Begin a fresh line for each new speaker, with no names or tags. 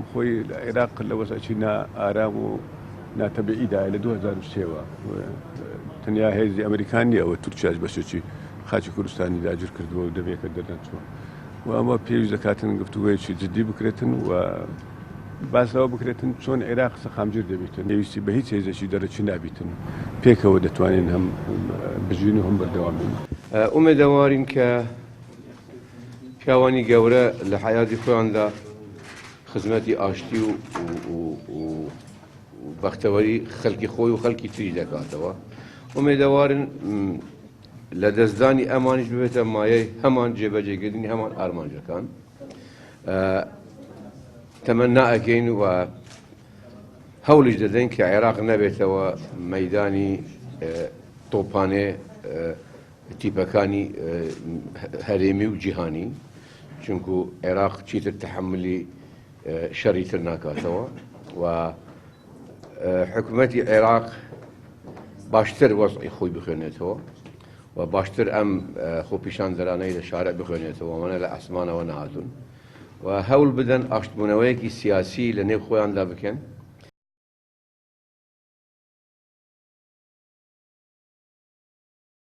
خۆی لە عێراق لە وەزعی ئارام و ناتەبعیدایە لە 2003ەوە تەنیا هێزی ئەمریکانی ئەوە تورکیاش بەشێکی خاچی کوردستانی داگیر کردووە و دەمێکە دەرنەچووە و ئەمە پێویست دەکاتن گفتوگویەکی جددی بکرێتن و باسەوە بکرێتن چۆن عێراق سەخامگیر دەبێتن پێویستی بە هیچ هێزێکی دەرەچی نابیتن پێکەوە دەتوانین هەم بژین و هەم بەردەوام بین.
ئومێدەوارین کە پیاوانی گەورە لە حیاتی خۆیاندا خزمەتی ئاشتی و بەختەوەری خەڵکی خۆی و خەڵکی تری دەکاتەوە. ئومێدەوارن لە دەستدانی ئەمانیش ببێتە مایەی هەمان جێبەجێکردنی هەمان ئارمانجەکان. تەمەنا ئەکەین و هەوڵیش دەدەین کە عێراق نەبێتەوە مەیدانی تۆپانێ تیپەکانی هەرێمی و جیهانی، چونکو عێراق چیتر تەحملی شەڕی تر ناکاتەوە و حکوومەتی عێراق باشتر وەزعی خۆی بخوێنێتەوە و باشتر ئەم خۆپیشاندەرانەی لە شارە بخوێنێتەوە وانە لە ئەسمانەوە نهاتون و هەوڵ بدەن ئاشتبوونەوەیەکی سیاسی لە نێو خۆیاندا بکەن